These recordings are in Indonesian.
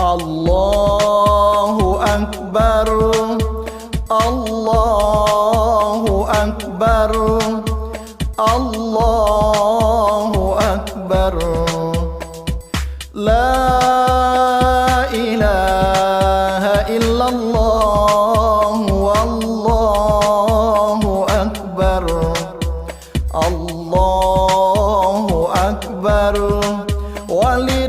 Allahu Akbar, Allahu Akbar, Allahu Akbar. La ilaha illallah, wallahu akbar, Allahu akbar, walillahil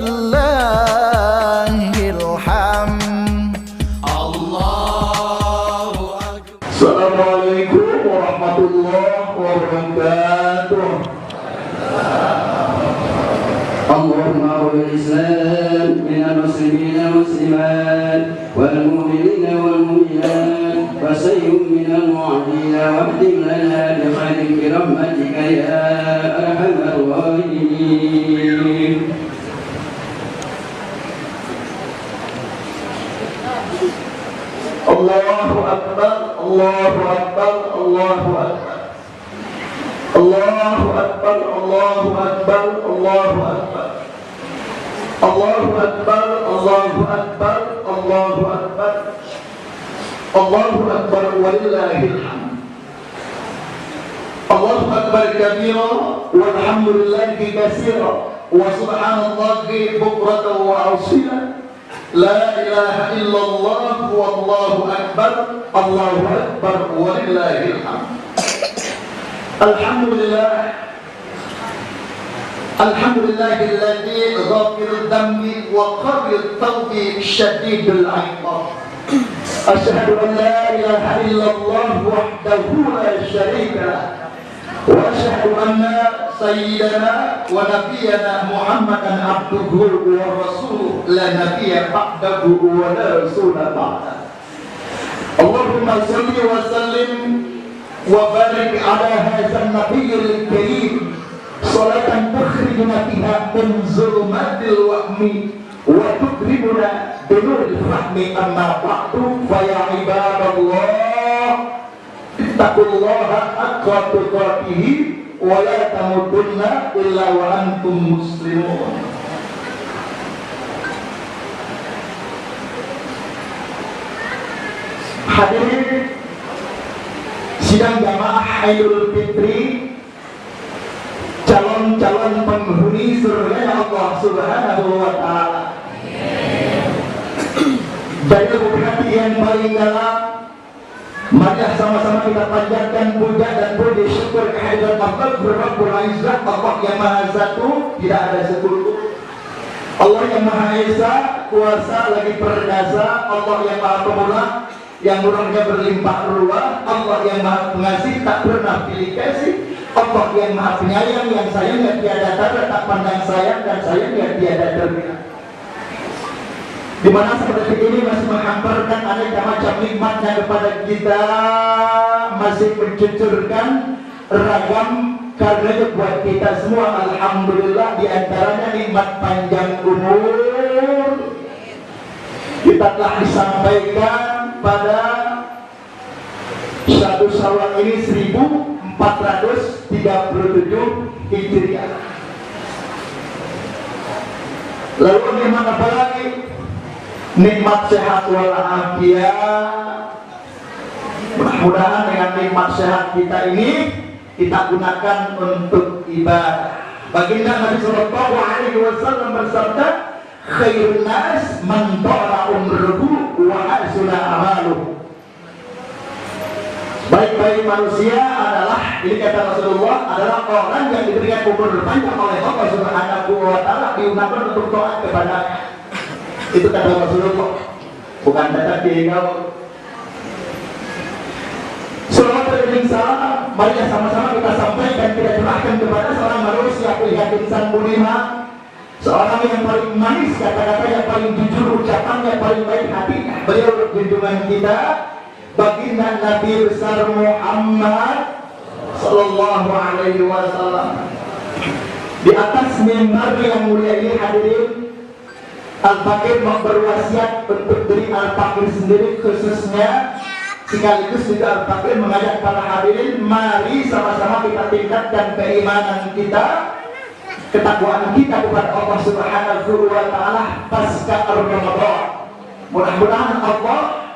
hamd. Allahu akbar. Assalamualaikum warahmatullahi wabarakatuh. Allahumma wal Islam minal muslimina muslimat wal mu'minina wal mu'minat wa sayyum minal mu'adina wahdim lana bi khairin bi rahmatika ya arhamar rahimin. Allahu akbar, Allahu akbar, Allahu akbar. Allahu akbar, Allahu akbar, Allahu akbar. Allahu akbar, Allahu akbar, Allahu akbar. Allahu akbar walillahil hamd. Allahu akbar kabira walhamdulillahi katsira wa subhanallahi bukratan wa asila. La ilaha illallah wallahu akbar, Allahu akbar walillahil hamd. Alhamdulillah, alhamdulillahilladzi ghafirud dambi wa qabilut tawbi syadidul iqab. Asyhadu an la ilaha illallah wahdahu la syarika lah wa asyhadu anna sayyidana wa nabiyyana Muhammadan abduhu wa rasuluhu la nabiyya ba'dahu wa la rasula ba'dahu. Allahumma shalli wa sallim wa barik ala hadzal nabiyil karim salatan tukhrijuna biha min zulumatil wahmi wa tukrimuna bi nuril fahmi. Amma ba'du fa ya ibadallah ittaqullaha haqqa tuqatih wa la tamutunna illa wa antum muslimun. Hadirin sidang jamaah Idul Fitri, calon-calon penghuni surga Allah Subhanahu wa Ta'ala. Dari hati yang paling dalam, mari sama-sama kita panjatkan puja dan puji syukur kehadirat Allah Rabbul Izzat, Allah yang Maha Satu, tidak ada sekutu. Allah yang Maha Esa, kuasa lagi perkasa, Allah yang Maha Pemurah, yang murahnya berlimpah ruah, Allah yang Maha Pengasih, tak pernah pilih kasih, Allah yang Maha Penyayang, yang sayangnya tiada tara, tak pandang sayang dan sayangnya tiada terhina. Di mana seperti ini masih menghamparkan aneka macam nikmatnya kepada kita, masih mencucurkan ragam karunia buat kita semua. Alhamdulillah, di antaranya nikmat panjang umur. Kita telah disampaikan pada 1 Syawal ini 1437 Hijriah. Lalu nikmat apa lagi? Nikmat sehat walafiat. Mudah-mudahan dengan nikmat sehat kita ini kita gunakan untuk ibadah. Baginda Nabi Sallallahu Alaihi Wasallam bersabda, khairun nas man tala umruhu wa hasuna amaluhu. Baik-baik manusia adalah, ini kata Rasulullah, adalah orang yang diberikan umur panjang oleh Allah Subhanahu wa Ta'ala, digunakan untuk taat kepada-Nya. Itu kata Rasulullah, bukan kata kau. Salawat dan salam, mari sama-sama kita sampaikan, kita curahkan kepada seorang manusia pilihan insan budiman, seorang yang paling manis kata-kata, yang paling jujur ucapannya, paling baik hatinya. Beliau junjungan kita, baginda Nabi besar Muhammad Sallallahu Alaihi Wasallam. Di atas mimbar yang mulia ini hadirin, Al-Fakir berwasiat untuk diri Al-Fakir sendiri khususnya, sekaligus juga Al-Fakir mengajak para hadirin, mari sama-sama kita tingkatkan keimanan kita, ketakwaan kita kepada Allah Subhanahu wa taala pasca Ramadan. Mudah-mudahan Allah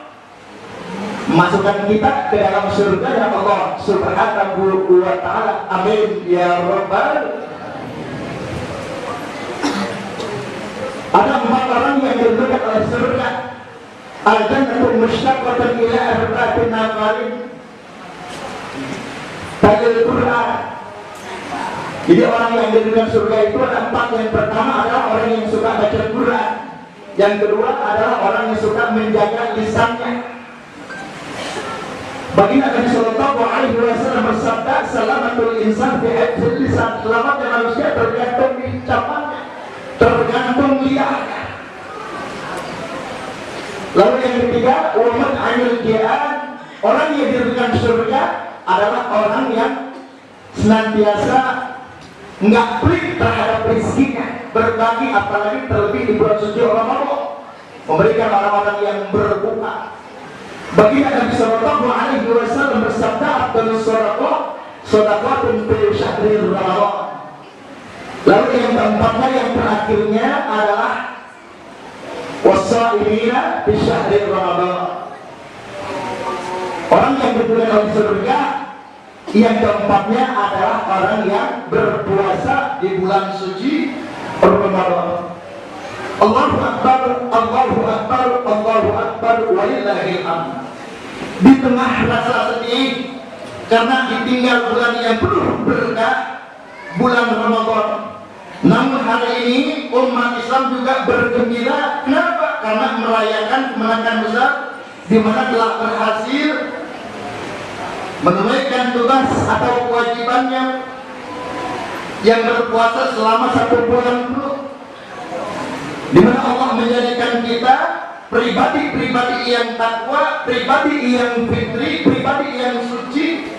masukkan kita ke dalam surga ya Allah Subhanahu wa taala. Amin ya rabbal. Ada 4 orang yang diberkati oleh surga. Al-jannatu musyaqqatun ila arba'atin nafarin. Tajil Quran. Jadi orang yang diberikan surga itu ada 4. Yang pertama adalah orang yang suka baca Quran. Yang kedua adalah orang yang suka menjaga lisannya. Baginda Nabi Sallallahu Alaihi Wasallam bersabda, "Salamatul insan fi hifdzil lisan." Selamatnya manusia tergantung di ucapannya, tergantung lidahnya. Lalu yang ketiga, umat anil jian. Orang yang diberikan surga adalah orang yang senantiasa nggak pelit terhadap rezekinya, berbagi, apalagi terlebih di bulan suci Ramadan, memberikan orang-orang yang berbuka. Baginda Nabi Sallallahu Alaihi Wasallam bersabda, "Afdhalus shadaqah shadaqatun fi syahri Ramadan." Lalu yang keempatnya, yang terakhirnya adalah was-shaimina fi syahri Ramadan. Orang yang diberikan oleh surga. Yang keempatnya adalah orang yang berpuasa di bulan suci Ramadan. Allahu Akbar, Allahu Akbar, Allahu Akbar, walillahil hamd. Di tengah rasa sedih karena ditinggal bulan yang penuh berkah, bulan Ramadan. Namun hari ini umat Islam juga bergembira. Kenapa? Karena merayakan kemenangan besar di mana telah berhasil menunaikan tugas atau kewajibannya yang berpuasa selama 1 bulan penuh, di mana Allah menjadikan kita pribadi-pribadi yang takwa, pribadi yang fitri, pribadi yang suci,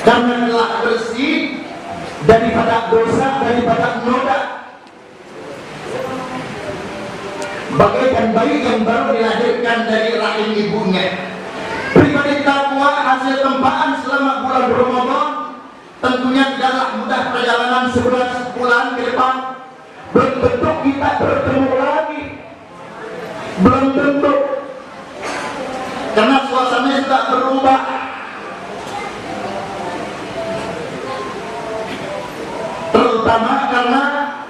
karena telah bersih daripada dosa, daripada noda, bagaikan bayi yang baru dilahirkan dari rahim ibunya. Pribadi takwa hasil tempaan selama bulan Ramadan tentunya tidaklah mudah perjalanan 11 bulan ke depan. Belum tentu kita bertemu lagi, belum tentu, karena suasananya sudah berubah. Terutama karena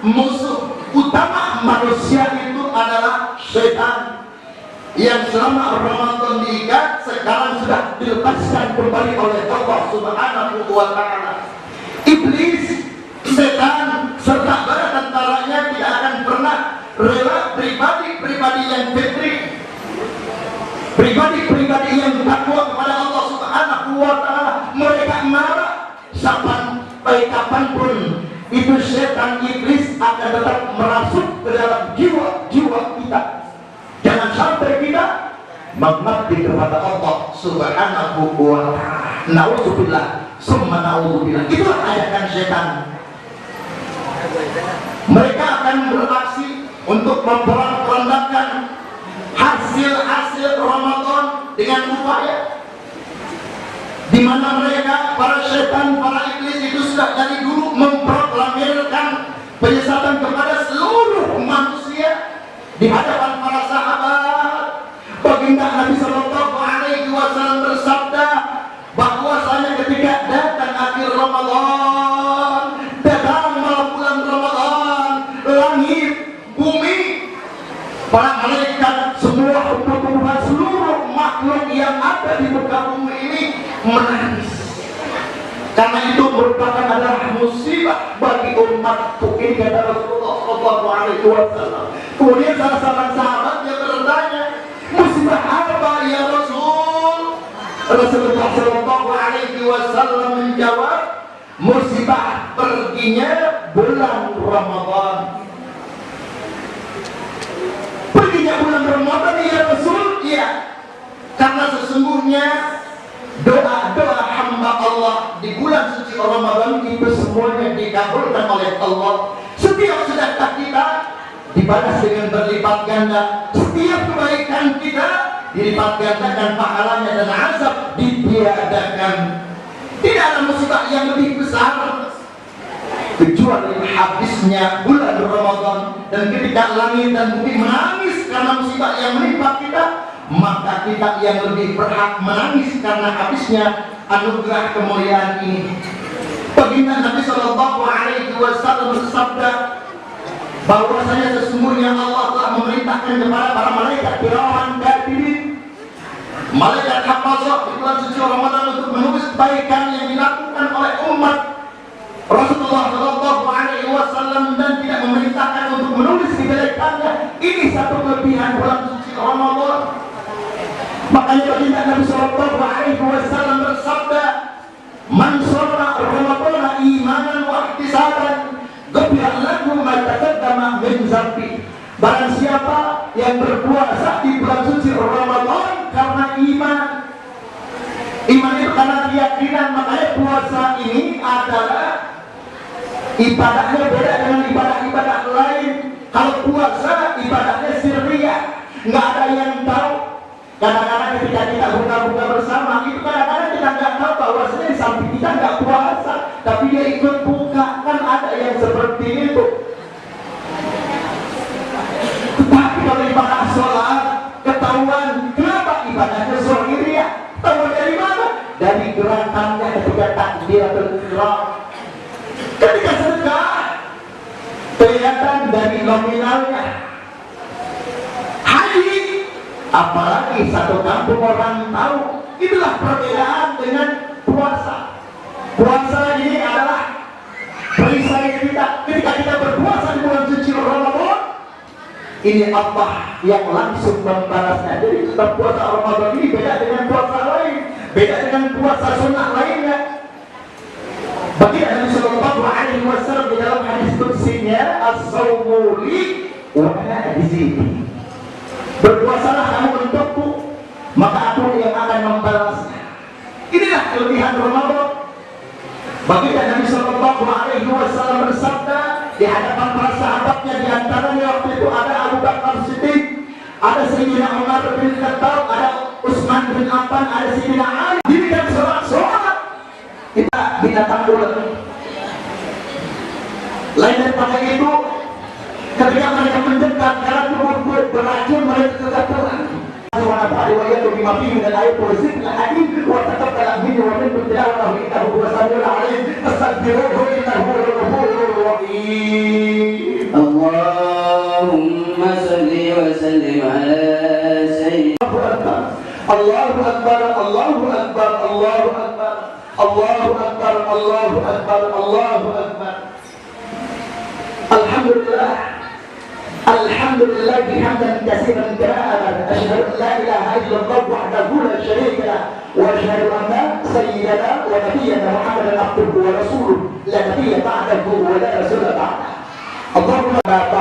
musuh utama manusia itu adalah setan, yang selama Ramadan diikat sekarang sudah dilepaskan kembali oleh Allah Subhanahu wa taala. Iblis, setan serta bala tentaranya tidak akan pernah rela pribadi-pribadi yang fitri, pribadi-pribadi yang takwa kepada Allah Subhanahu wa taala. Mereka marah sampai kapanpun itu setan iblis akan tetap merasuk ke dalam jiwa-jiwa kita. Jangan sampai kita mengabdi kepada Allah Subhanahu wa ta'ala. Na'udzubillah, summa na'udzubillah. Itulah ajakan setan. Mereka akan beraksi untuk memperandakan hasil-hasil Ramadan dengan upaya di mana mereka, para setan, para iblis itu sudah dari dulu memproklamirkan penyesatan kepada seluruh manusia di hadapan para sahabat. Baginda Nabi Sallallahu Alaihi Wasallam bersabda bahwasanya ketika datang akhir Ramadan, datang malam bulan Ramadan, langit, bumi, para malaikat, semua tumbuhan, seluruh makhluk yang ada di muka bumi ini menangis. Karena itu merupakan adalah musibah bagi umatku ini, kata Rasulullah Sallallahu Alaihi Wasallam. Kemudian salah seorang sahabat yang bertanya, musibah apa ya Rasul? Rasulullah Sallallahu Alaihi Wasallam menjawab, musibah perginya bulan Ramadan. Perginya bulan Ramadan ya Rasul? Iya. Karena sesungguhnya doa-doa hamba Allah di bulan suci Ramadan itu semuanya dikabulkan oleh Allah. Setiap sedekah kita dibalas dengan berlipat ganda. Setiap kebaikan kita dilipat gandakan pahalanya, dan azab ditiadakan. Tidak ada musibah yang lebih besar, kecuali habisnya bulan Ramadan. Dan ketika langit dan bumi menangis karena musibah yang menimpa kita, maka kita yang lebih berhak menangis karena habisnya anugerah kemuliaan ini. Baginda Nabi Sallallahu Alaihi Wasallam bersabda bahwasanya sesungguhnya Allah telah memerintahkan kepada para malaikat kiraman katibin, malaikat hafazah di bulan suci Ramadan untuk menulis kebaikan yang dilakukan oleh umat Rasulullah Sallallahu Alaihi Wasallam, dan tidak memerintahkan untuk menulis kejelekannya. Ini satu kelebihan bulan suci Ramadan. Makanya baginda Nabi Sallallahu Alaihi Wasallam bersabda, "Man shalla Ramadana imanan wa ihtisaban, ghufira lahu ma taqaddama min dzambi." Barang siapa yang berpuasa di bulan suci Ramadan karena iman itu karena keyakinan, makanya puasa ini adalah ibadahnya beda dengan ibadah-ibadah lain. Kalau puasa ibadahnya sirriyah, nggak ada yang tahu. Kadang-kadang ketika kita buka-buka bersama, itu kadang-kadang kita nggak tahu bahwasanya di samping kita nggak puasa, tapi dia ikut buka. Kan ada yang seperti itu. Tetapi kalau ibadah sholat ketahuan, kenapa ibadahnya zahiriyah? Tahu dari mana? Dari gerakannya ketika takbiratul ihram. Ketika sedekah kelihatan dari nominalnya. Haji, apalagi satu kampung orang tahu. Itulah perbedaan dengan puasa. Puasa ini adalah perisai kita. Ketika kita berpuasa di bulan suci Ramadan, ini Allah yang langsung membalasnya. Jadi kita puasa Ramadan ini beda dengan puasa lain, beda dengan puasa sunnah lainnya. Bagi Nabi Sallallahu Alaihi Wasallam di dalam hadis qudsinya, "As-shaumu li wa ana ajzi." Berpuasalah kamu untukku, maka aku yang akan membalasnya. Inilah kelebihan Ramadan. Bagi Nabi Sallallahu Alaihi Wasallam bersabda di hadapan para sahabatnya, di antaranya waktu itu ada Abu Bakar Siddiq, ada Sayyidina Umar bin Khattab, ada Utsman bin Affan, ada Sayyidina Ali. Dirikan sholat kita binatang ular. Lain daripada itu, ketika mereka mendekat karena tubuh beracun, mereka kegatelan. Subhanahu wa ta'ala bima fihi min al-ayat wa zikr al-hakim wa taqabbal minni wa minkum tilawatahu innahu huwas samiul alim fastaghfiruhu innahu huwal ghafurur rahim. Allahumma salli wa sallim ala sayyidina Allahu akbar, Allahu akbar, Allahu akbar, Allahu akbar, Allahu akbar, Allahu akbar. Alhamdulillah, alhamdulillah bihamdan katsiran katsiran. Asyhadu an la ilaha illallah wahdahu la syarika lah wa asyhadu anna sayyidana wa nabiyyana Muhammadan abduhu wa rasuluhu la nabiyya ba'dahu wa la rasula ba'dahu. Allahumma ba'd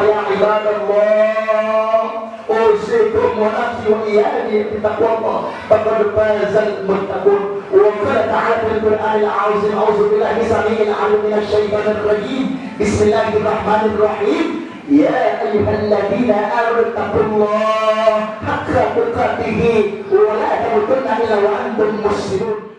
ya ibadallah, usikum wa nafsi wa iyadi bittaqwallah faqad fazal muttaqun. Wa qala ta'ala fil Qur'anil 'azim, a'udzu billahi samii'il 'aliim minasy syaithaanir rajiim. Bismillahirrahmanirrahim. Ya ayyuhalladzina amanu taqullaha haqqa tuqatih wa la tamutunna illa wa antum muslimun.